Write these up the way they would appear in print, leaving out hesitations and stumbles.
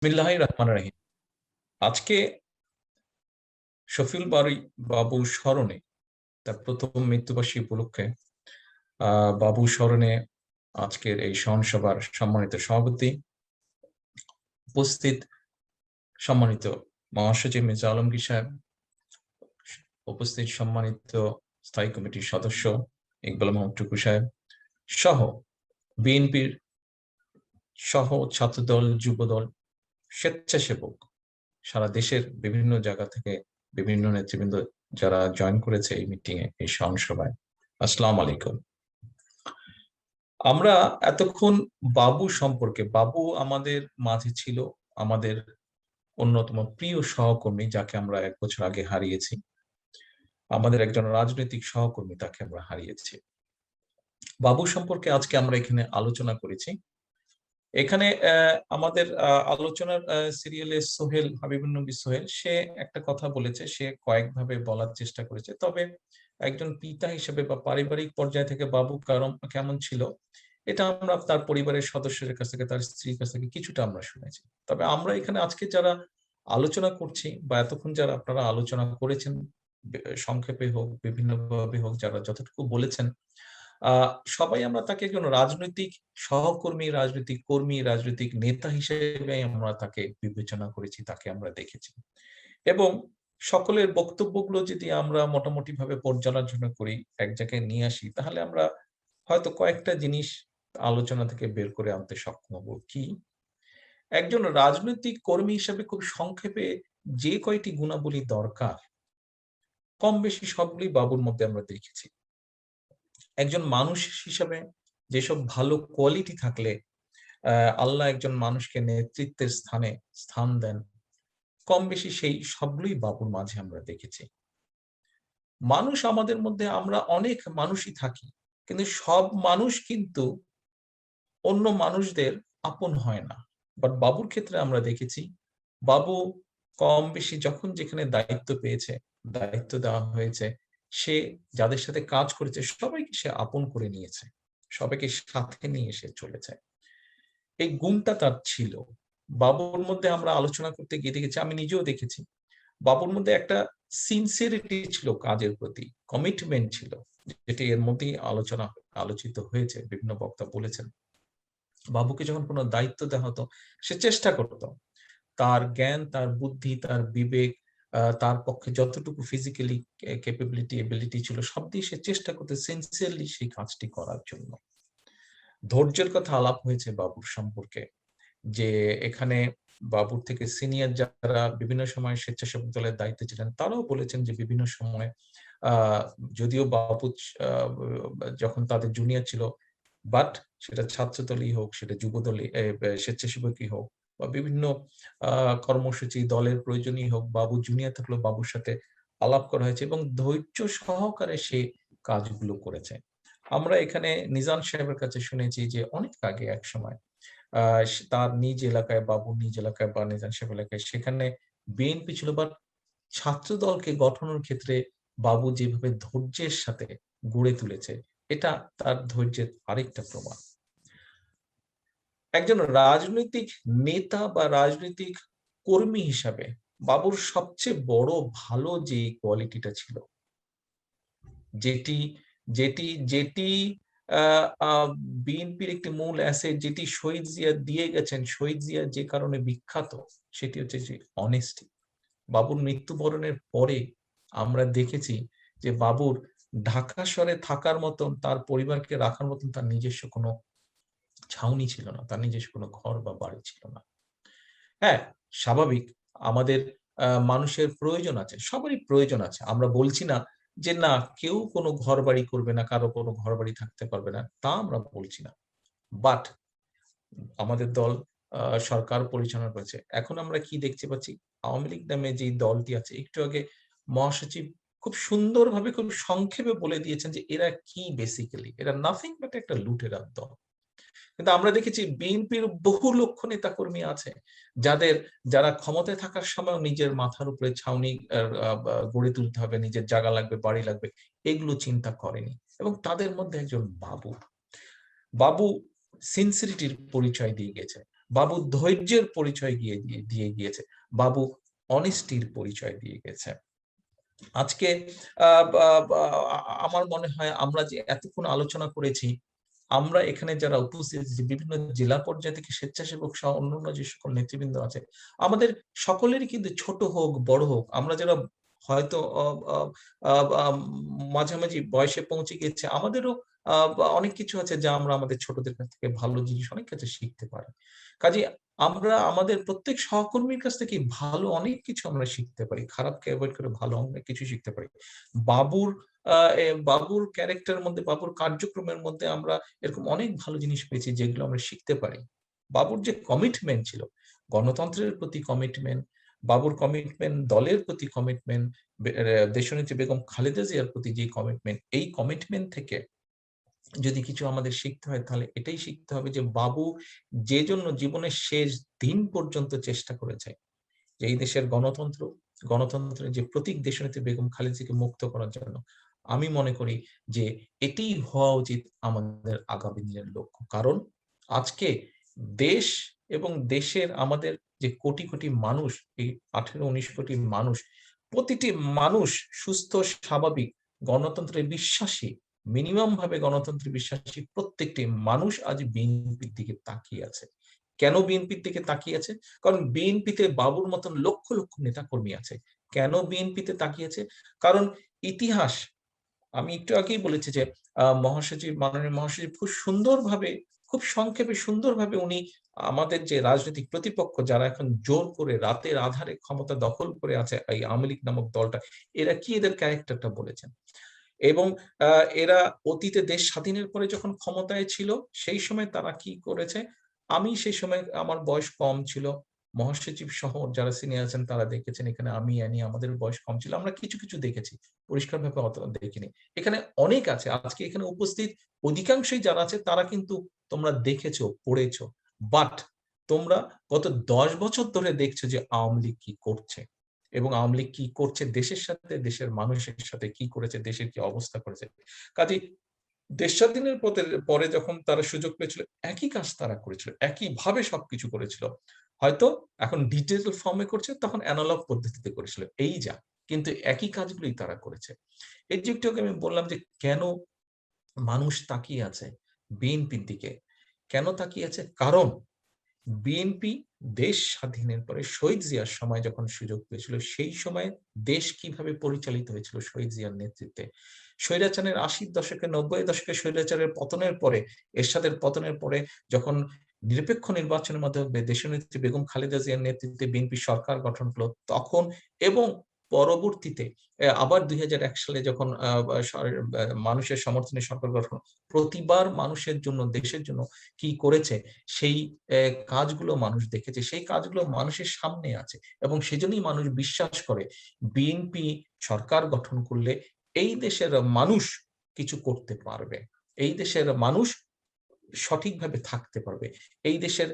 বিসমিল্লাহির রহমানির রহিম। আজকে শফিউল বারী বাবুর স্মরণে তার প্রথম মৃত্যুবার্ষিকী উপলক্ষে বাবু স্মরণে আজকের এই স্মরণ সভার সম্মানিত সভাপতি, উপস্থিত সম্মানিত মহাসচিব মির্জা আলমগীর সাহেব, উপস্থিত সম্মানিত স্থায়ী কমিটির সদস্য ইকবাল মাহমুদ টুকু সাহেব সহ বিএনপির সহ ছাত্রদল, যুবদল, স্বেচ্ছাসেবক, সারা দেশের বিভিন্ন জায়গা থেকে বিভিন্ন নেতৃবৃন্দ যারা জয়েন করেছে এই মিটিং এ, এই স্মরণ সভায়, আসসালামু আলাইকুম। আমরা এতক্ষণ বাবু সম্পর্কে, বাবু আমাদের মাঝে ছিল আমাদের অন্যতম প্রিয় সহকর্মী, যাকে আমরা 1 বছর আগে হারিয়েছি। আমাদের একজন রাজনৈতিক সহকর্মী, তাকে আমরা হারিয়েছি। বাবু সম্পর্কে আজকে আমরা এখানে আলোচনা করেছি। এখানে আমাদের আলোচনার সিরিয়ালে সোহেল, হাবিবুন নবী সোহেল, সে একটা কথা বলেছে, সে কয়েকভাবে বলার চেষ্টা করেছে। তবে একজন পিতা হিসেবে বা পারিবারিক পর্যায় থেকে বাবু কেমন ছিল, এটা আমরা তার পরিবারের সদস্যদের কাছ থেকে, তার স্ত্রীর কাছ থেকে কিছুটা আমরা শুনেছি। তবে আমরা এখানে আজকে যারা আলোচনা করছি বা এতক্ষণ যারা আপনারা আলোচনা করেছেন, সংক্ষেপে হোক বিভিন্নভাবে হোক, যারা যতটুকু বলেছেন, সবাই আমরা তাকে একজন রাজনৈতিক সহকর্মী, রাজনৈতিক কর্মী, রাজনৈতিক নেতা হিসেবে আমরা তাকে বিবেচনা করেছি, তাকে আমরা দেখেছি। এবং সকলের বক্তব্যগুলো যদি আমরা মোটামুটি ভাবে পর্যালোচনা করি, এক জায়গায় নিয়ে আসি, তাহলে আমরা হয়তো কয়েকটা জিনিস আলোচনা থেকে বের করে আনতে সক্ষম হব। কি? একজন রাজনৈতিক কর্মী হিসেবে খুব সংক্ষেপে যে কয়টি গুণাবলী দরকার, কম বেশি সবগুলি বাবুর মধ্যে আমরা দেখেছি। একজন মানুষ হিসাবে যেসব ভালো কোয়ালিটি থাকলে আল্লাহ একজন মানুষকে নেতৃত্বের স্থান দেন, কম বেশি সেই সবগুলোই বাবুর মাঝে আমরা দেখেছি। মানুষ আমাদের মধ্যে, আমরা অনেক মানুষই থাকি, কিন্তু সব মানুষ কিন্তু অন্য মানুষদের আপন হয় না। বাট বাবুর ক্ষেত্রে আমরা দেখেছি, বাবু কম বেশি যখন যেখানে দায়িত্ব পেয়েছে, দায়িত্ব দেওয়া হয়েছে, সে যাদের সাথে কাজ করেছে সবাইকে সে আপন করে নিয়েছে, সবাইকে সাথে নিয়ে এসে চলেছে। এই গুণটা তার ছিল। বাবুর মধ্যে আমরা আলোচনা করতে গিয়ে দেখেছি, আমি নিজেও দেখেছি, বাবুর মধ্যে একটা সিনসিয়ারিটি ছিল কাজের প্রতি, কমিটমেন্ট ছিল, যেটি এর মধ্যেই আলোচিত হয়েছে, বিভিন্ন বক্তা বলেছেন। বাবুকে যখন কোনো দায়িত্ব দেওয়া হতো, সে চেষ্টা করত তার জ্ঞান, তার বুদ্ধি, তার বিবেক, তার পক্ষে যতটুকু ফিজিক্যালি ক্যাপাবিলিটি, এবিলিটি ছিল, সব দিয়ে সে চেষ্টা করতে সিনসিয়ারলি সেই কাজটি করার জন্য। ধৈর্যের কথা আলাপ হয়েছে বাবুর সম্পর্কে, যে এখানে বাবুর থেকে সিনিয়র যারা বিভিন্ন সময় স্বেচ্ছাসেবক দলের দায়িত্বে ছিলেন, তারাও বলেছেন যে বিভিন্ন সময় যদিও বাবু যখন তাদের জুনিয়র ছিল, বাট সেটা ছাত্রদলই হোক, সেটা যুবদলই, স্বেচ্ছাসেবকই হোক, বা বিভিন্ন কর্মসূচি দলের প্রয়োজনই হোক, বাবু জুনিয়র থাকলেও বাবুর সাথে আলাপ করা হয়েছে এবং ধৈর্য সহকারে সে কাজগুলো করেছে। আমরা এখানে নিজাম সাহেবের কাছে শুনেছি যে অনেক আগে এক সময় তার নিজ এলাকায়, বাবুর নিজ এলাকায় বা নিজাম সাহেব এলাকায়, সেখানে বিএনপি ছিল, বাট ছাত্র দলকে গঠনের ক্ষেত্রে বাবু যেভাবে ধৈর্যের সাথে গড়ে তুলেছে, এটা তার ধৈর্যের আরেকটা প্রমাণ। একজন রাজনৈতিক নেতা বা রাজনৈতিক কর্মী হিসাবে বাবুর সবচেয়ে বড় ভালো যে কোয়ালিটিটা ছিল, যেটি যেটি যেটি বিএনপির একটি মূল অ্যাসেট, যেটি শহীদ জিয়া দিয়ে গেছেন, শহীদ জিয়া যে কারণে বিখ্যাত, সেটি হচ্ছে যে অনেস্টি। বাবুর মৃত্যুবরণের পরে আমরা দেখেছি যে বাবুর ঢাকা শহরে থাকার মতন, তার পরিবারকে রাখার মতন তার নিজস্ব কোনো ছাউনি ছিল না, তার নিজস্ব কোনো ঘর বা বাড়ি ছিল না। হ্যাঁ, স্বাভাবিক, আমাদের মানুষের প্রয়োজন আছে, সবারই প্রয়োজন আছে। আমরা বলছি না যে না, কেউ কোনো ঘরবাড়ি করবে না, কারো কোনো ঘরবাড়ি থাকতে পারবে না, তা আমরা বলছি না। বাট আমাদের দল সরকার পরিচালনা করেছে। এখন আমরা কি দেখতে পাচ্ছি? আওয়ামী লীগ নামে যে দলটি আছে, একটু আগে মহাসচিব খুব সুন্দরভাবে, খুব সংক্ষেপে বলে দিয়েছেন যে এরা কি বেসিক্যালি, এরা নাথিং বাট একটা লুটেরার দল। কিন্তু আমরা দেখেছি বিএনপির বহু লক্ষ নেতাকর্মী আছে যারা ক্ষমতায় থাকার সময় নিজের মাথার উপরে ছাউনি গড়ে তুলতে হবে, নিজের জায়গা লাগবে, বাড়ি লাগবে, এগুলো চিন্তা করেনি। এবং তাদের মধ্যে একজন বাবু সিনসিরিটির পরিচয় দিয়ে গেছে। বাবু ধৈর্যের পরিচয় দিয়ে গিয়েছে, বাবু অনেস্টির পরিচয় দিয়ে গেছে। আজকে আমার মনে হয় আমরা যে এতক্ষণ আলোচনা করেছি, আমরা এখানে যারা উপস্থিত আছি, বিভিন্ন জেলা পর্যায় থেকে স্বেচ্ছাসেবক সহ অন্যান্য যে সকল নেতৃবৃন্দ আছে, আমাদের সকলেরই কিন্তু ছোট হোক বড় হোক, আমরা যারা হয়তো মাঝামাঝি বয়সে পৌঁছে গেছে, আমাদেরও অনেক কিছু আছে যা আমরা আমাদের ছোটদের কাছ থেকে ভালো জিনিস অনেক কিছু শিখতে পারি। কাজে আমরা আমাদের প্রত্যেক সহকর্মীর কাছ থেকে ভালো অনেক কিছু আমরা শিখতে পারি, খারাপকে অ্যাভয়েড করে ভালো অনেক কিছু শিখতে পারি। বাবুর বাবুর ক্যারেক্টারের মধ্যে, বাবুর কার্যক্রমের মধ্যে আমরা এরকম অনেক ভালো জিনিস পেয়েছি যেগুলো আমরা শিখতে পারি। বাবুর যে কমিটমেন্ট ছিল, গণতন্ত্রের প্রতি কমিটমেন্ট, বাবুর কমিটমেন্ট দলের প্রতি কমিটমেন্ট, দেশনেত্রী বেগম খালেদা জিয়ার প্রতি যে কমিটমেন্ট, এই কমিটমেন্ট থেকে যদি কিছু আমাদের শিখতে হয় তাহলে এটাই শিখতে হবে যে বাবু যে জন্য জীবনের শেষ দিন পর্যন্ত চেষ্টা করেছে যে এই দেশের গণতন্ত্রের যে প্রতীক দেশনেত্রী বেগম খালেদাকে মুক্ত করার জন্য, আমি মনে করি যে এটিই হওয়া উচিত আমাদের আগামী দিনের লক্ষ্য। কারণ আজকে দেশ এবং দেশের আমাদের যে কোটি কোটি মানুষ, এই 18-19 কোটি মানুষ, প্রতিটি মানুষ সুস্থ স্বাভাবিক গণতন্ত্রে বিশ্বাসী, মিনিমাম ভাবে গণতন্ত্রে বিশ্বাসী প্রত্যেকটি মানুষ আজ বিএনপির দিকে তাকিয়ে আছে। কেন বিএনপির দিকে তাকিয়ে আছে? কারণ বিএনপিতে বাবুর মতন লক্ষ লক্ষ নেতাকর্মী আছে। কেন বিএনপিতে তাকিয়েছে? কারণ ইতিহাস, আমি একটু আগেই বলেছি যে মহাসচিব, মাননীয় মহাসচিব খুব সুন্দরভাবে, খুব সংক্ষেপে সুন্দরভাবে উনি আমাদের যে রাজনৈতিক প্রতিপক্ষ যারা এখন জোর করে রাতের আধারে ক্ষমতা দখল করে আছে এই আওয়ামী লীগ নামক দলটা, এরা কি এদের ক্যারেক্টারটা বলেছেন। এবং এরা অতীতে দেশ স্বাধীনের পরে যখন ক্ষমতায় ছিল সেই সময় তারা কি করেছে, আমি সেই সময় আমার বয়স কম ছিল, মহাসচিব সহ যারা সিনিয়র আছেন তারা দেখেছেন, এখানে আমি আনি আমাদের বয়স কম ছিল, আমরা কিছু কিছু দেখেছি, পরিষ্কারভাবে অত দেখিনি। এখানে অনেক আছে, আজকে এখানে উপস্থিত অধিকাংশই যারা আছে তারা কিন্তু তোমরা দেখেছো, পড়েছো, বাট তোমরা গত 10 বছর ধরে দেখছো যে আওয়ামী লীগ কি করছে এবং আওয়ামী লীগ কি করছে দেশের সাথে, দেশের মানুষের সাথে কি করেছে, দেশের কি অবস্থা করেছে। কাজেই দেশ স্বাধীনের পরে যখন তারা সুযোগ পেয়েছিল একই কাজ তারা করেছিল, একইভাবে সবকিছু করেছিল। হয়তো এখন ডিজিটাল ফর্মে করছে, তখন অ্যানালগ পদ্ধতিতে করেছিল, এই যা, কিন্তু একই কাজগুলোই তারা করেছে। এই যে একটু আগে আমি বললাম যে কেন মানুষ তাকিয়ে আছে বিএনপির দিকে, কেন তাকিয়ে আছে? কারণ বিএনপি দেশ স্বাধীনের পরে শহীদ জিয়ার সময় যখন সুযোগ পেয়েছিল, সেই সময় দেশ কিভাবে পরিচালিত হয়েছিল শহীদ জিয়ার নেতৃত্বে। স্বৈরাচারের ৮০ দশকে, ৯০ দশকে স্বৈরাচারের পতনের পরে, এরশাদের পতনের পরে যখন নিরপেক্ষ নির্বাচনের মাধ্যমে দেশনেত্রী বেগম খালেদা জিয়ার নেতৃত্বে বিএনপি সরকার গঠন হলো তখন, এবং পরবর্তীতে আবার ২০০১ সালে যখন মানুষের সমর্থনে সরকার গঠন, প্রতিবার মানুষের জন্য, দেশের জন্য কি করেছে সেই কাজগুলো মানুষ দেখেছে, সেই কাজগুলো মানুষের সামনে আছে, এবং সেজন্যই মানুষ বিশ্বাস করে বিএনপি সরকার গঠন করলে এই দেশের মানুষ কিছু করতে পারবে, এই দেশের মানুষ সঠিকভাবে থাকতে পারবে, এই দেশের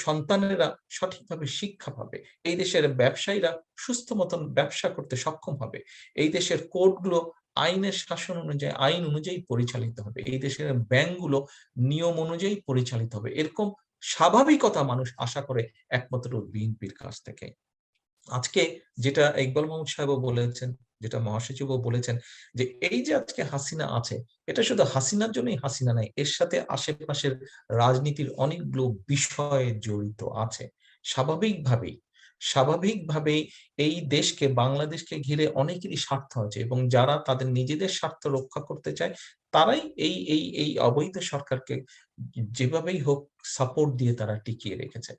সন্তানেরা সঠিকভাবে শিক্ষা পাবে, এই দেশের ব্যবসায়ীরা সুস্থ মতন ব্যবসা করতে সক্ষম হবে, এই দেশের কোর্টগুলো আইনের শাসন অনুযায়ী, আইন অনুযায়ী পরিচালিত হবে, এই দেশের ব্যাংকগুলো নিয়ম অনুযায়ী পরিচালিত হবে, এরকম স্বাভাবিকতা মানুষ আশা করে একমাত্র বিএনপির কাছ থেকে। আজকে যেটা ইকবাল মাহমুদ সাহেবও বলেছেন, যেটা মহাসচিবও বলেছেন, যে এই যে আজকে হাসিনা আছে, এটা শুধু হাসিনার জন্যই হাসিনা নাই, এর সাথে আশেপাশের রাজনীতির অনেকগুলো বিষয় জড়িত আছে। স্বাভাবিকভাবেই স্বাভাবিকভাবেই এই দেশকে, বাংলাদেশকে ঘিরে অনেকেরই স্বার্থ আছে, এবং যারা তাদের নিজেদের স্বার্থ রক্ষা করতে চায় তারাই এই অবৈধ সরকারকে যেভাবেই হোক সাপোর্ট দিয়ে তারা টিকিয়ে রেখেছে।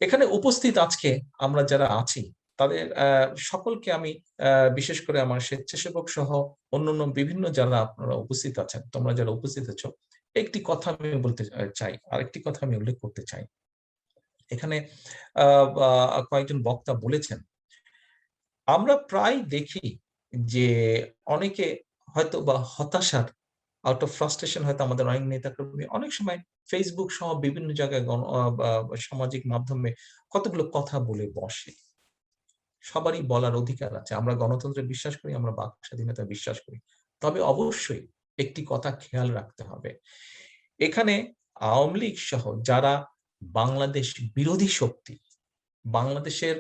এখানে উপস্থিত আজকে আমরা যারা আছি তাদের সকলকে আমি বিশেষ করে আমার স্বেচ্ছাসেবক সহ অন্যান্য বিভিন্ন যারা আপনারা উপস্থিত আছেন, তোমরা যারা উপস্থিত আছো, একটি কথা আমি বলতে চাই, আরেকটি কথা আমি উল্লেখ করতে চাই। এখানে কয়েকজন বক্তা বলেছেন, আমরা প্রায় দেখি যে অনেকে হয়তো বা হতাশার, আউট অফ ফ্রাস্ট্রেশন, হয়তো আমাদের অনেক নেতাকর্মী অনেক সময় ফেসবুক সহ বিভিন্ন জায়গায় সামাজিক মাধ্যমে কতগুলো কথা বলে বসে। সবারই বলার অধিকার আছে, আমরা গণতন্ত্রে বিশ্বাস করি, আমরা বাক স্বাধীনতা বিশ্বাস করি, তবে অবশ্যই একটি কথা খেয়াল রাখতে হবে, এখানে আওয়ামী লীগ সহ যারা বাংলাদেশ বিরোধী শক্তি, বাংলাদেশের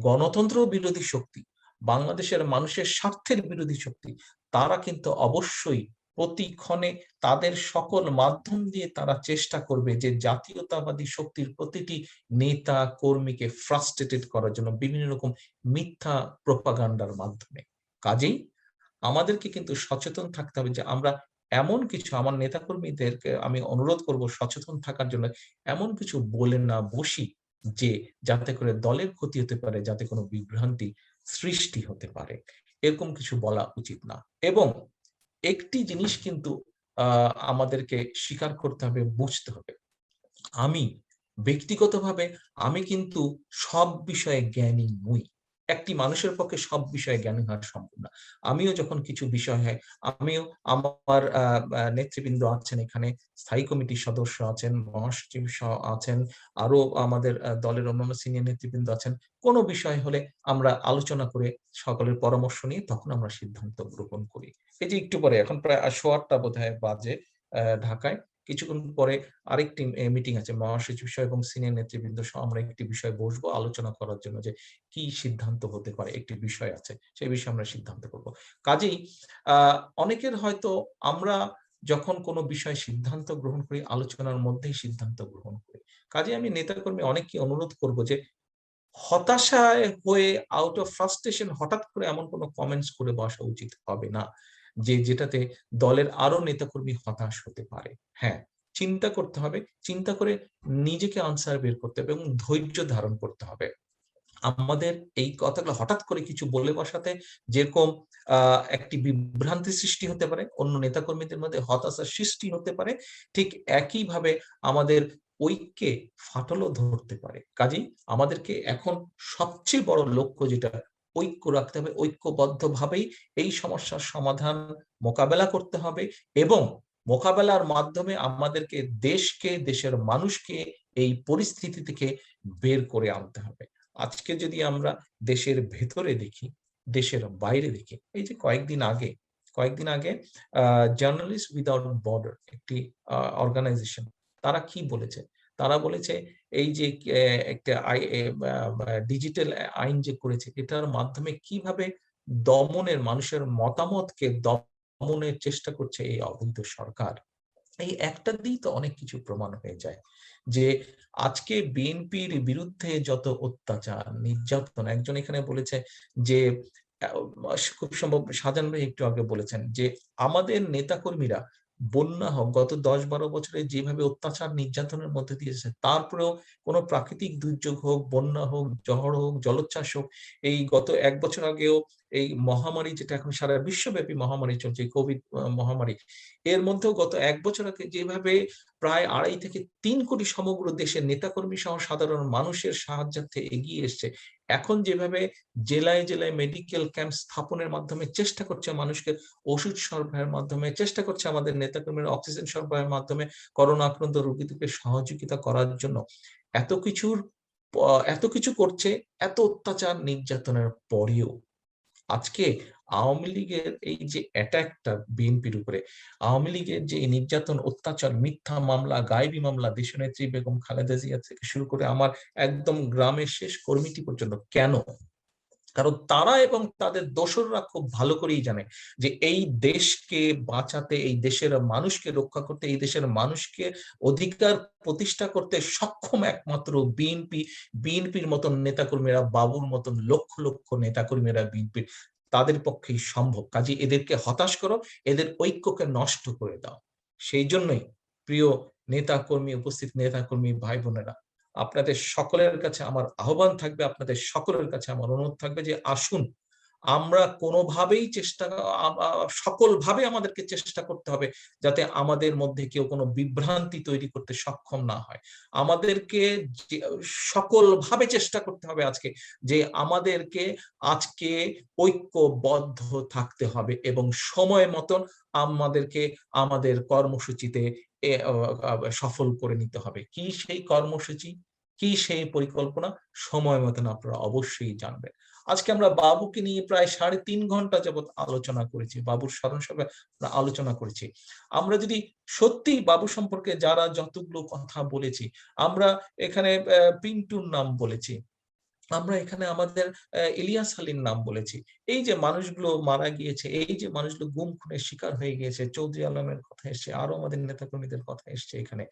গণতন্ত্র বিরোধী শক্তি, বাংলাদেশের মানুষের স্বার্থের বিরোধী শক্তি, তারা কিন্তু অবশ্যই প্রতিক্ষণে তাদের সকল মাধ্যম দিয়ে তারা চেষ্টা করবে যে জাতীয়তাবাদী শক্তির প্রতিটি নেতা কর্মীকে ফ্রাস্ট্রেটেড করার জন্য বিভিন্ন রকম মিথ্যা প্রোপাগান্ডার মাধ্যমে। কাজেই আমাদেরকে কিন্তু সচেতন থাকতে হবে যে আমরা এমন কিছু, আমার নেতাকর্মীদেরকে আমি অনুরোধ করব সচেতন থাকার জন্য, এমন কিছু বলে না বসি যে যাতে করে দলের ক্ষতি হতে পারে, যাতে কোনো বিভ্রান্তি সৃষ্টি হতে পারে, এরকম কিছু বলা উচিত না। এবং একটি জিনিস কিন্তু আমাদেরকে স্বীকার করতে হবে, বুঝতে হবে, আমি ব্যক্তিগতভাবে আমি কিন্তু সব বিষয়ে জ্ঞানী নই। একটি মানুষের পক্ষে সব বিষয়ে জ্ঞানী হওয়া সম্ভব না। আমিও যখন কিছু বিষয় হয়, আমিও আমার নেতৃবৃন্দ আছেন এখানে, স্থায়ী কমিটির সদস্য আছেন, মহাসচিব আছেন, আরো আমাদের দলের অন্যান্য সিনিয়র নেতৃবৃন্দ আছেন। কোনো বিষয় হলে আমরা আলোচনা করে সকলের পরামর্শ নিয়ে তখন আমরা সিদ্ধান্ত গ্রহণ করি। এই যে একটু পরে, এখন প্রায় 8:15 বোধহয় বাজে ঢাকায়, কিছুক্ষণ পরে আরেকটি মিটিং আছে মহাসচিব সহ এবং সিনিয়র নেতৃবৃন্দ সহ, আমরা একটি বিষয়ে বসবো আলোচনা করার জন্য যে কি সিদ্ধান্ত হতে পারে। একটি বিষয় আছে, সেই বিষয়ে আমরা সিদ্ধান্ত করব। কাজেই অনেকের হয়তো আমরা যখন কোনো বিষয়ে সিদ্ধান্ত গ্রহণ করি, আলোচনার মধ্যেই সিদ্ধান্ত গ্রহণ করি। কাজেই আমি নেতাকর্মী অনেককে অনুরোধ করব যে হতাশায় হয়ে আউট অফ ফ্রাস্ট্রেশন হঠাৎ করে এমন কোনো কমেন্টস করে বসা উচিত হবে না যে যেটাতে দলের আরো নেতাকর্মী হতাশ হতে পারে। হ্যাঁ, চিন্তা করতে হবে, চিন্তা করে নিজেকে আনসার বের করতে হবে এবং ধৈর্য ধারণ করতে হবে। আমাদের এই কথাগুলো হঠাৎ করে কিছু বলে বসাতে যেরকম একটি বিভ্রান্তি সৃষ্টি হতে পারে, অন্য নেতাকর্মীদের মধ্যে হতাশার সৃষ্টি হতে পারে, ঠিক একইভাবে আমাদের ঐক্যে ফাটলও ধরতে পারে। কাজেই আমাদেরকে এখন সবচেয়ে বড় লক্ষ্য যেটা, ঐক্য রাখতে হবে। ঐক্যবদ্ধভাবেই এই সমস্যার সমাধান মোকাবেলা করতে হবে এবং মোকাবেলার মাধ্যমে আমাদেরকে দেশকে, দেশের মানুষকে এই পরিস্থিতি থেকে বের করে আনতে হবে। আজকে যদি আমরা দেশের ভেতরে দেখি, দেশের বাইরে দেখি, এই যে কয়েকদিন আগে জার্নালিস্ট উইদাউট বর্ডার একটি অর্গানাইজেশন, তারা কি বলেছে? তারা বলেছে এই যে একটা ডিজিটাল আইন যে করেছে, এটার মাধ্যমে কিভাবে দমনের, মানুষের মতামতকে দমনের চেষ্টা করছে এই অবৈধ সরকার। এই একটা দিয়েই তো অনেক কিছু প্রমাণ হয়ে যায় যে আজকে বিএনপির বিরুদ্ধে যত অত্যাচার, নির্যাতন, একজন এখানে বলেছে যে খুব সম্ভব শাহজাহান ভাই একটু আগে বলেছেন যে আমাদের নেতাকর্মীরা বন্যা হোক, গত 10-12 বছরে যেভাবে অত্যাচার নির্যাতনের মধ্যে দিয়েছে, তারপরেও কোনো প্রাকৃতিক দুর্যোগ হোক, বন্যা হোক, ঝড় হোক, জলোচ্ছ্বাস হোক, এই গত 1 বছর আগেও এই মহামারী, যেটা এখন সারা বিশ্বব্যাপী মহামারী চলছে, কোভিড মহামারী, এর মধ্যেও গত 1 বছর আগে যেভাবে প্রায় 2.5 থেকে 3 কোটি সমগ্র দেশের নেতাকর্মী সহ সাধারণ মানুষের সাহায্যার্থে এগিয়ে এসছে, এখন যেভাবে জেলায় জেলায় মেডিকেল ক্যাম্প স্থাপনের মাধ্যমে চেষ্টা করছে মানুষকে ওষুধ সরবরাহের মাধ্যমে, চেষ্টা করছে আমাদের নেতাকর্মীরা অক্সিজেন সরবরাহের মাধ্যমে করোনা আক্রান্ত রোগীদেরকে সহযোগিতা করার জন্য, এত কিছুর এত কিছু করছে, এত অত্যাচার নির্যাতনের পরেও আজকে আওয়ামী লীগের এই যে অ্যাটাকটা বিএনপির উপরে, আওয়ামী লীগের যে নির্যাতন, অত্যাচার, মিথ্যা মামলা, গায়েবী মামলা, দেশনেত্রী বেগম খালেদা জিয়া থেকে শুরু করে আমার একদম গ্রামের শেষ কর্মীটি পর্যন্ত, কেন? কারণ তারা এবং তাদের দোসররা খুব ভালো করেই জানে যে এই দেশকে বাঁচাতে, এই দেশের মানুষকে রক্ষা করতে, এই দেশের মানুষকে অধিকার প্রতিষ্ঠা করতে সক্ষম একমাত্র বিএনপি, বিএনপির মতন নেতাকর্মীরা, বাবুর মতন লক্ষ লক্ষ নেতাকর্মীরা বিএনপির, তাদের পক্ষেই সম্ভব। কাজে এদেরকে হতাশ করো, এদের ঐক্যকে নষ্ট করে দাও। সেই জন্যই প্রিয় নেতাকর্মী, উপস্থিত নেতাকর্মী ভাই বোনেরা, আপনাদের সকলের কাছে আমার আহ্বান থাকবে, আপনাদের সকলের কাছে আমার অনুরোধ থাকবে যে আসুন আমরা কোনোভাবেই সকলভাবে আমাদেরকে চেষ্টা করতে হবে যাতে আমাদের মধ্যে কেউ কোনো বিভ্রান্তি তৈরি করতে সক্ষম না হয়। আমাদেরকে সকলভাবে চেষ্টা করতে হবে আজকে যে আমাদেরকে আজকে ঐক্যবদ্ধ থাকতে হবে এবং সময় মতন আমাদেরকে আমাদের কর্মসূচিতে সফল করে নিতে হবে। কি সেই কর্মসূচি, কি সেই পরিকল্পনা, সময় মতন আপনারা অবশ্যই জানবেন। আজকে আমরা বাবুকে নিয়ে প্রায় 3.5 ঘন্টা যাবত আলোচনা করেছি, বাবুর স্মরণ সভায় আলোচনা করেছি। আমরা যদি সত্যি বাবু সম্পর্কে যারা যতগুলো কথা বলেছি, আমরা এখানে পিন্টুর নাম বলেছি, আমরা এখানে আমাদের ইলিয়াস আলীর নাম বলেছি। এই যে মানুষগুলো মারা গিয়েছে, এই যে মানুষগুলো গুম খুনের শিকার হয়ে গিয়েছে, চৌধুরী আলমের কথা এসছে, আরো আমাদের নেতাকর্মীদের কথা এসছে এখানে।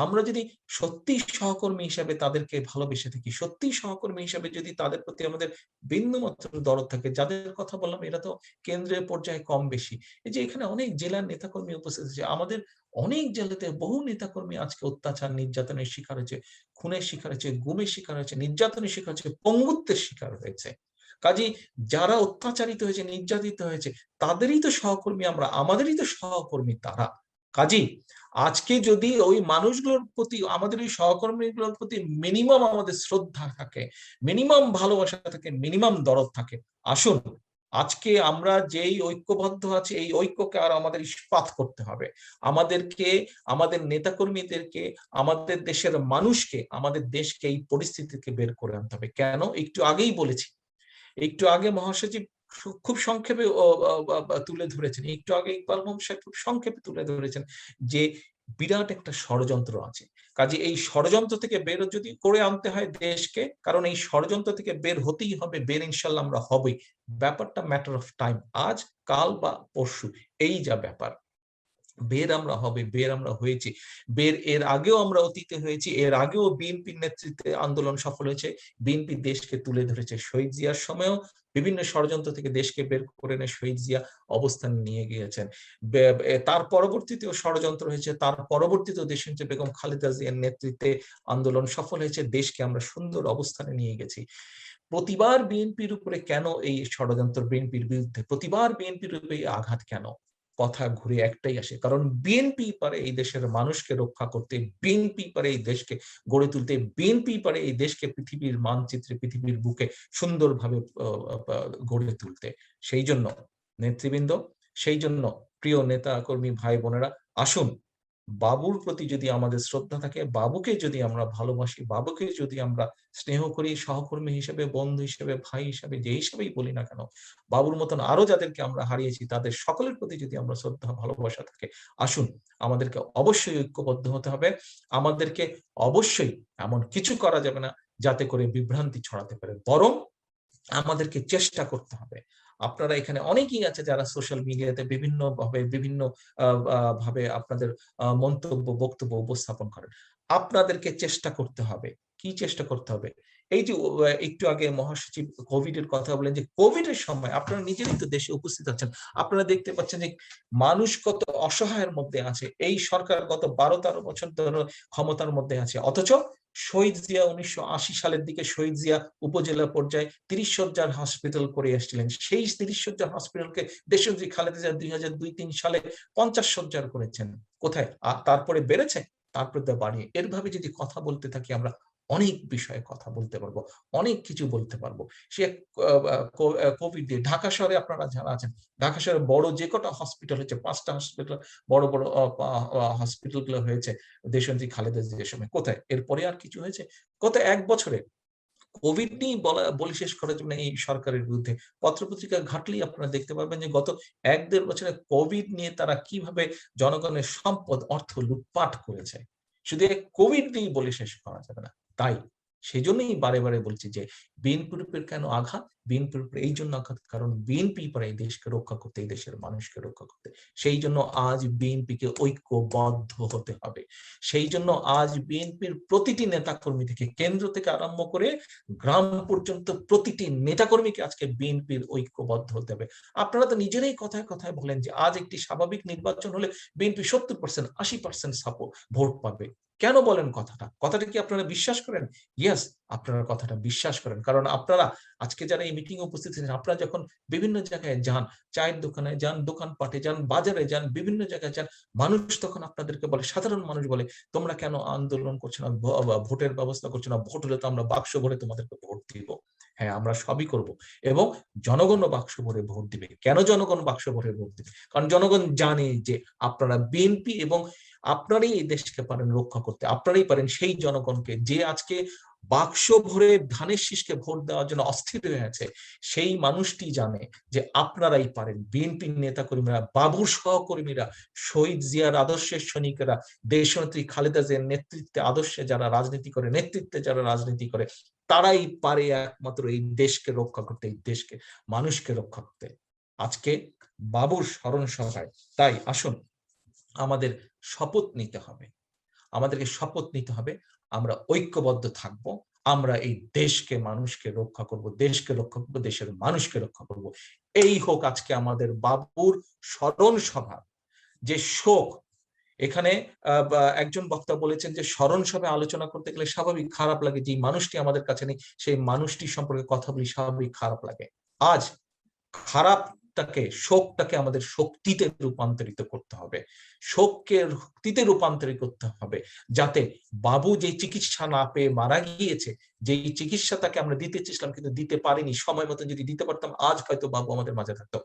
আমরা যদি সত্যি সহকর্মী হিসেবে তাদেরকে ভালোবেসে থাকি, সত্যি সহকর্মী হিসেবে যদি তাদের প্রতি আমাদের বিন্দুমাত্র দরদ থাকে, যাদের কথা বললাম এরা তো কেন্দ্রীয় পর্যায়ে কম বেশি। এই যে এখানে অনেক জেলার নেতাকর্মী উপস্থিত আছে, আমাদের অনেক জেলাতে বহু নেতাকর্মী আজকে অত্যাচার নির্যাতনের শিকার হয়েছে, খুনের শিকার হয়েছে, গুমের শিকার হয়েছে, নির্যাতনের শিকার হয়েছে, পঙ্গুত্বের শিকার হয়েছে। কাজেই যারা অত্যাচারিত হয়েছে, নির্যাতিত হয়েছে, তাদেরই তো সহকর্মী আমরা, আমাদেরই তো সহকর্মী তারা। কাজেই আজকে যদি ওই মানুষগুলোর প্রতি, আমাদের ওই সহকর্মীগুলোর প্রতি মিনিমাম আমাদের শ্রদ্ধা থাকে, মিনিমাম ভালোবাসা থাকে, মিনিমাম দরদ থাকে, আসুন আজকে আমরা যেই ঐক্যবদ্ধ আছি এই ঐক্যকে আর আমাদের ইস্পাত করতে হবে। আমাদেরকে, আমাদের নেতাকর্মীদেরকে, আমাদের দেশের মানুষকে, আমাদের দেশকে এই পরিস্থিতি থেকে বের করে আনতে হবে। কেন? একটু আগেই বলেছি, একটু আগে মহাসচিব খুব সংক্ষেপে তুলে ধরেছেন, একটু আগে ইকবাল মোহাম্মদ সাহেব খুব সংক্ষেপে তুলে ধরেছেন যে বিরাট একটা ষড়যন্ত্র আছে। কাজে এই ষড়যন্ত্র থেকে বের যদি করে আনতে হয় দেশকে, কারণ এই ষড়যন্ত্র থেকে বের হতেই হবে, বের ইনশাল্লাহ আমরা হবই। ব্যাপারটা ম্যাটার অফ টাইম, আজ কাল বা পরশু, এই যা ব্যাপার। বের আমরা হবে, বের আমরা হয়েছি, বের এর আগেও আমরা অতীতে হয়েছি, এর আগেও বিএনপির নেতৃত্বে আন্দোলন সফল হয়েছে, বিএনপি দেশকে তুলে ধরেছে। শহীদ জিয়ার সময়ও বিভিন্ন ষড়যন্ত্র থেকে দেশকে বের করে এনে শহীদ জিয়া অবস্থান নিয়ে গিয়েছেন। তার পরবর্তীতেও ষড়যন্ত্র হয়েছে, তার পরবর্তীতেও দেশ হচ্ছে বেগম খালেদা জিয়ার নেতৃত্বে আন্দোলন সফল হয়েছে, দেশকে আমরা সুন্দর অবস্থানে নিয়ে গেছি। প্রতিবার বিএনপির উপরে কেন এই ষড়যন্ত্র, বিএনপির বিরুদ্ধে প্রতিবার বিএনপির উপরে আঘাত কেন? কথা ঘুরে একটাই আসে, কারণ বিএনপি পারে এই দেশের মানুষকে রক্ষা করতে, বিএনপি পারে এই দেশকে গড়ে তুলতে, বিএনপি পারে এই দেশকে পৃথিবীর মানচিত্রে, পৃথিবীর বুকে সুন্দরভাবে গড়ে তুলতে। সেই জন্য নেতৃবৃন্দ, সেই জন্য প্রিয় নেতা কর্মী ভাই বোনেরা, আসুন বাবুর প্রতি যদি আমাদের শ্রদ্ধা থাকে, বাবুকে যদি আমরা ভালোবাসি, বাবুকে যদি আমরা স্নেহ করি, সহকর্মী হিসেবে, বন্ধু হিসেবে, ভাই হিসেবে, যে হিসেবেই বলি না কেন, বাবুর মতন আরো যাদেরকে আমরা হারিয়েছি তাদের সকলের প্রতি যদি আমরা শ্রদ্ধা ভালোবাসা থাকে, আসুন আমাদেরকে অবশ্যই ঐক্যবদ্ধ হতে হবে। আমাদেরকে অবশ্যই এমন কিছু করা যাবে না যাতে করে বিভ্রান্তি ছড়াতে পারে, বরং আমাদেরকে চেষ্টা করতে হবে। আপনারা এখানে অনেকেই আছে যারা সোশ্যাল মিডিয়াতে বিভিন্ন ভাবে আপনাদের মন্তব্য, বক্তব্য উপস্থাপন করেন। আপনাদেরকে চেষ্টা করতে হবে। কি চেষ্টা করতে হবে? এই যে একটু আগে মহাসচিব কোভিড এর কথা বলেন, যে কোভিড এর সময় আপনারা নিজেরাই তো দেশে উপস্থিত আছেন, আপনারা দেখতে পাচ্ছেন যে মানুষ কত অসহায়ের মধ্যে আছে। এই সরকার গত 12-13 বছর ধরে ক্ষমতার মধ্যে আছে, অথচ শহীদ জিয়া 1980 সালের দিকে শহীদ জিয়া উপজেলা পর্যায়ে 30 শয্যার হসপিটাল করে আসছিলেন। সেই 30 শয্যার হসপিটালকে দেশনেত্রী খালেদা জিয়া 2002-3 সালে 50 শয্যার করেছেন। কোথায়? তারপরে বেড়েছে, তারপরে বাড়িয়ে। এরভাবে যদি কথা বলতে থাকি আমরা অনেক বিষয়ে কথা বলতে পারবো, অনেক কিছু বলতে পারবো। সে কোভিড দিয়ে ঢাকা শহরে আপনারা যারা আছেন, ঢাকা শহরে বড় যে কটা হসপিটাল হয়েছে, 5টা হসপিটাল, বড় বড় হসপিটাল গুলো হয়েছে দেশনেত্রী খালেদা জিয়ার সময়, কোথায়? এরপরে আর কিছু হয়েছে? গত 1 বছরে কোভিড নিয়ে বলে শেষ করার জন্য এই সরকারের বিরুদ্ধে পত্রপত্রিকা ঘাটলেই আপনারা দেখতে পাবেন যে গত 1-1.5 বছরে কোভিড নিয়ে তারা কিভাবে জনগণের সম্পদ, অর্থ লুটপাট করেছে। শুধু এই কোভিড নিয়েই বলে শেষ করা যাবে না। তাই সেজন্যই বারে বারে বলছি যে বিএনপির উপর কেন আঘাত? বিএনপির উপর এই জন্য আঘাত কারণ বিএনপি পারে এই দেশকে রক্ষা করতে, এই দেশের মানুষকে রক্ষা করতে। সেই জন্য আজ বিএনপিকে ঐক্যবদ্ধ হতে হবে। সেই জন্য আজ বিএনপির প্রতিটি নেতাকর্মী থেকে, কেন্দ্র থেকে আরম্ভ করে গ্রাম পর্যন্ত প্রতিটি নেতাকর্মীকে আজকে বিএনপির ঐক্যবদ্ধ হতে হবে। আপনারা তো নিজেরাই কথায় কথায় বলেন যে আজ একটি স্বাভাবিক নির্বাচন হলে বিএনপি 70%, 80% ভোট পাবে। কেন বলেন কথাটা? কথাটা কি আপনারা বিশ্বাস করেন? ইয়েস, আপনারা কথাটা বিশ্বাস করেন, কারণ আপনারা আজকে যারা এই মিটিং এ উপস্থিত আছেন, আপনারা যখন বিভিন্ন জায়গায় যান, চায়ের দোকানে যান, দোকানপাটে যান, বাজারে যান, বিভিন্ন জায়গায় যান, মানুষ তখন আপনাদেরকে বলে, সাধারণ মানুষ বলে, তোমরা কেন আন্দোলন করছো না, ভোটের ব্যবস্থা করছো না? ভোট হলে তো আমরা বাক্স ভরে তোমাদেরকে ভোট দিব। হ্যাঁ, আমরা সবই করব, এবং জনগণও বাক্স ভরে ভোট দিবে। কেন জনগণ বাক্স ভরে ভোট দিবে? কারণ জনগণ জানে যে আপনারা বিএনপি, এবং আপনারাই এই দেশকে পারেন রক্ষা করতে, আপনারাই পারেন সেই জনগণকে যে আজকে বাক্স ভরে ধানের শীষকে ভোট দেওয়ার জন্য অস্থির হয়ে আছে, সেই মানুষটি জানে যে আপনারাই পারেন। বিএনপির নেতাকর্মীরা, বাবুর সহকর্মীরা, শহীদ জিয়ার আদর্শের সৈনিকেরা, দেশনেত্রী খালেদা জিয়ার নেতৃত্বে আদর্শে যারা রাজনীতি করে, নেতৃত্বে যারা রাজনীতি করে, তারাই পারে একমাত্র এই দেশকে রক্ষা করতে, এই দেশকে, মানুষকে রক্ষা করতে। আজকে বাবুর স্মরণ সভায় তাই আসুন আমাদের শপথ নিতে হবে, আমাদেরকে শপথ নিতে হবে আমরা ঐক্যবদ্ধ থাকব, আমরা এই দেশকে, মানুষকে রক্ষা করব, দেশকে রক্ষা করব, দেশের মানুষকে রক্ষা করব। এই হোক আজকে আমাদের বাবুর স্মরণ সভা। যে শোক, এখানে একজন বক্তা বলেছেন যে স্মরণ সভায় আলোচনা করতে গেলে স্বাভাবিক খারাপ লাগে, যে মানুষটি আমাদের কাছে নেই সেই মানুষটি সম্পর্কে কথা বলি, স্বাভাবিক খারাপ লাগে। আজ খারাপটাকে, শোকটাকে আমাদের শক্তিতে রূপান্তরিত করতে হবে, শোককে শক্তিতে রূপান্তরিত করতে হবে, যাতে বাবু যে চিকিৎসা না পেয়ে মারা গিয়েছে, যে চিকিৎসা তাকে আমরা দিতে চেয়েছিলাম কিন্তু দিতে পারিনি, সময় মতন যদি দিতে পারতাম আজ হয়তো বাবু আমাদের মাঝে থাকতো।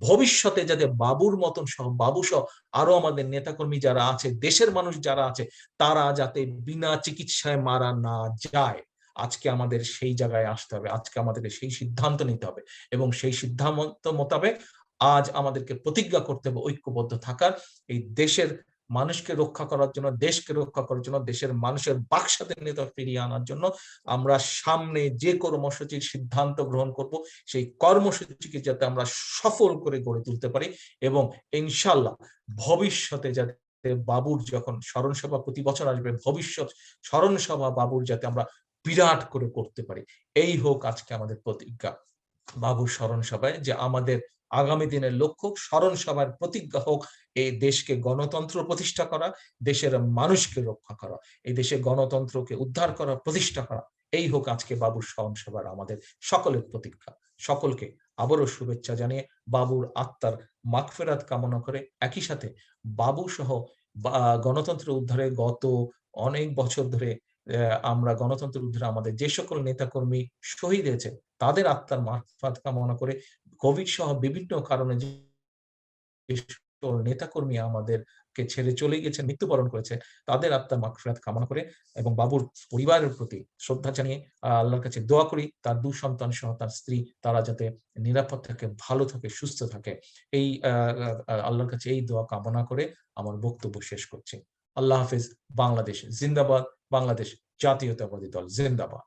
ভবিষ্যতে যাতে বাবুর মতন সহ, বাবু সহ আরো আমাদের নেতাকর্মী যারা আছে, দেশের মানুষ যারা আছে, তারা যাতে বিনা চিকিৎসায় মারা না যায়, আজকে আমাদের সেই জায়গায় আসতে হবে, আজকে আমাদেরকে সেই সিদ্ধান্ত নিতে হবে, এবং সেই সিদ্ধান্ত মোতাবেক আজ আমাদেরকে প্রতিজ্ঞা করতে হবে ঐক্যবদ্ধ থাকার, এই দেশের মানুষকে রক্ষা করার জন্য, দেশকে রক্ষা করার জন্য, দেশের মানুষের বাকস্বাধীনতা ফিরিয়ে আনার জন্য। আমরা সামনে যে কর্মসূচির সিদ্ধান্ত গ্রহণ করব, সেই কর্মসূচিকে যাতে আমরা সফল করে গড়ে তুলতে পারি, এবং ইনশাআল্লাহ ভবিষ্যতে যাতে বাবুর যখন স্মরণ সভা প্রতি বছর আসবে, ভবিষ্যৎ স্মরণ সভা বাবুর যাতে আমরা বিরাট করে করতে পারি, এই হোক আজকে আমাদের প্রতিজ্ঞা বাবুর স্মরণ সভায়, যে আমাদের আগামী দিনের লক্ষ্য স্মরণ সভার প্রতিজ্ঞা হোক এই দেশকে গণতন্ত্র প্রতিষ্ঠা করা, দেশের মানুষকে রক্ষা করা, এই দেশে গণতন্ত্রকে উদ্ধার করা, প্রতিষ্ঠা করা। এই হোক আজকে বাবুর স্মরণ সভার আমাদের সকলের প্রতিজ্ঞা। সকলকে আবারও শুভেচ্ছা জানিয়ে বাবুর আত্মার মাগফিরাত কামনা করে, একই সাথে বাবু সহ গণতন্ত্র উদ্ধারে গত অনেক বছর ধরে আমরা গণতন্ত্র উদ্ধারে আমাদের যে সকল নেতাকর্মী শহীদ হয়েছে, তাদের আত্মার মাগফিরাত কামনা করে, কোভিড সহ বিভিন্ন কারণে যে সকল নেতাকর্মী আমাদেরকে ছেড়ে চলে গেছে, মৃত্যুবরণ করেছে, তাদের আত্মার মাগফিরাত কামনা করে এবং বাবুর পরিবারের প্রতি শ্রদ্ধা জানিয়ে আল্লাহর কাছে দোয়া করি তার 2 সন্তান সহ তার স্ত্রী তারা যাতে নিরাপদ থাকে, ভালো থাকে, সুস্থ থাকে। এই আল্লাহর কাছে এই দোয়া কামনা করে আমার বক্তব্য শেষ করছি। আল্লাহ হাফেজ। বাংলাদেশ জিন্দাবাদ, বাংলাদেশ জাতীয়তাবাদী দল জিন্দাবাদ।